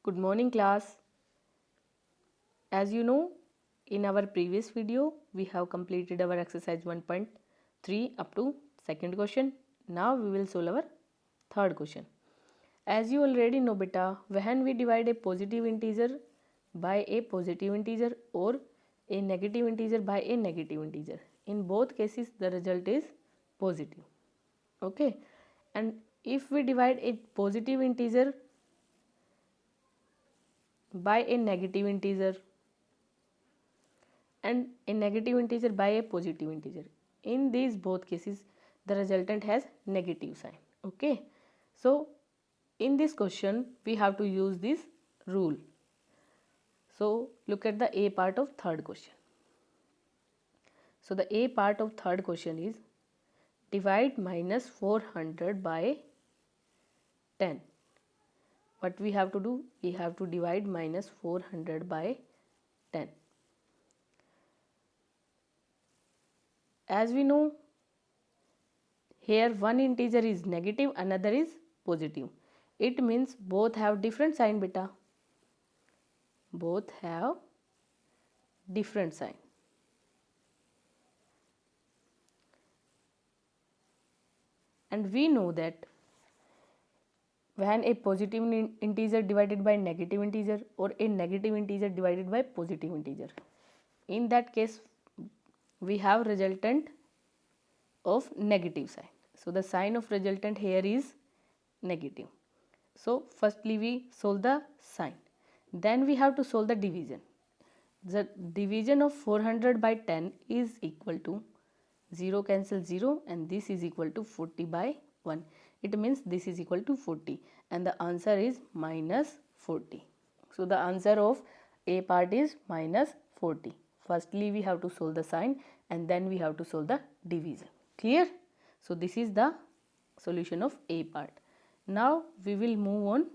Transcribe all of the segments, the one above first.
Good morning class. As you know, in our previous video we have completed our exercise 1.3 up to second question. Now we will solve our third question. As you already know beta, when we divide a positive integer by a positive integer or a negative integer by a negative integer, in both cases the result is positive. Okay, and if we divide a positive integer by a negative integer and a negative integer by a positive integer, in these both cases the resultant has negative sign. Okay, so in this question we have to use this rule. So look at the A part of third question. So the A part of third question is divide minus 400 by 10. What we have to do? We have to divide minus 400 by 10. As we know, here one integer is negative, another is positive. It means both have different sign beta. Both have different sign. And we know that when a positive integer divided by negative integer or a negative integer divided by positive integer, in that case we have resultant of negative sign. So the sign of resultant here is negative. So firstly we solve the sign, then we have to solve the division. The division of 400 by 10 is equal to 0 cancel 0 and this is equal to 40 by 1. It means this is equal to 40 and the answer is minus 40. So the answer of A part is minus 40. Firstly we have to solve the sign and then we have to solve the division. Clear? So this is the solution of A part. Now we will move on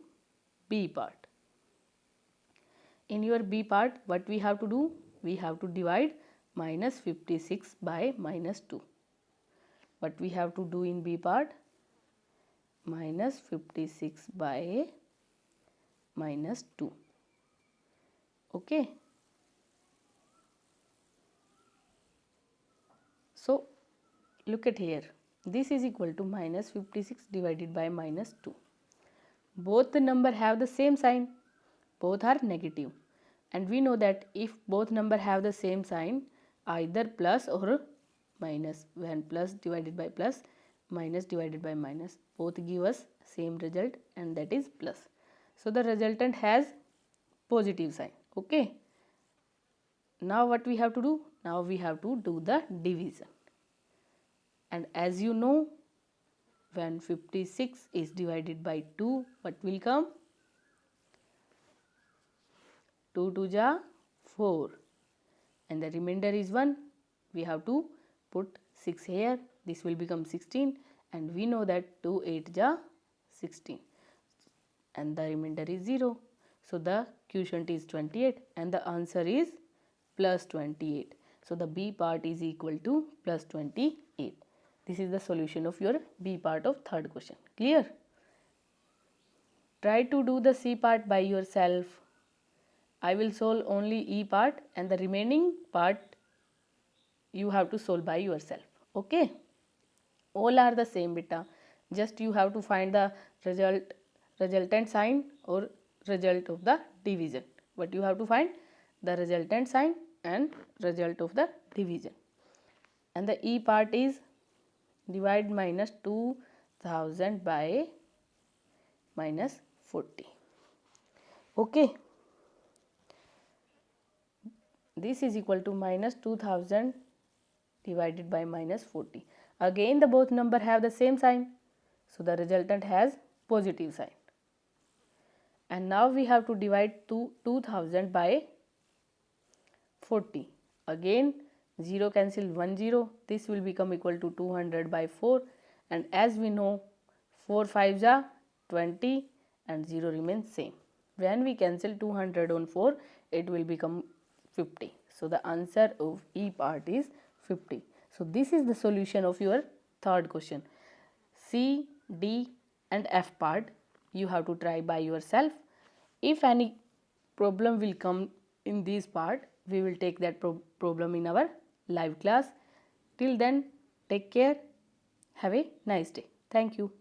B part. In your B part, what we have to do? We have to divide minus 56 by minus 2. What we have to do in B part? Minus 56 by minus 2. Okay. So look at here. This is equal to minus 56 divided by minus 2. Both the number have the same sign. Both are negative. And we know that if both number have the same sign, either plus or minus, when plus divided by plus, minus divided by minus, both give us same result and that is plus. So the resultant has positive sign. Okay. Now what we have to do? Now we have to do the division. And as you know, when 56 is divided by 2, what will come? 2 to ja 4 and the remainder is 1. We have to put 6 here. This will become 16 and we know that 2 8 ja 16 and the remainder is 0. So the quotient is 28 and the answer is plus 28. So the B part is equal to plus 28. This is the solution of your B part of third question. Clear? Try to do the C part by yourself. I will solve only E part and the remaining part you have to solve by yourself. Okay. All are the same beta. Just you have to find the resultant sign or result of the division. But you have to find the resultant sign and result of the division. And the E part is divide minus 2000 by minus 40. Okay. This is equal to minus 2000 divided by minus 40. Again the both number have the same sign. So the resultant has positive sign. And now we have to divide 2000 by 40. Again 0 cancel 1 0. This will become equal to 200 by 4. And as we know 4 5s are 20 and 0 remains same. When we cancel 200 on 4, it will become 50. So the answer of E part is 50. So this is the solution of your third question. C, D and F part you have to try by yourself If any problem will come in this part, we will take that problem in our live class. Till then, take care. Have a nice day. Thank you.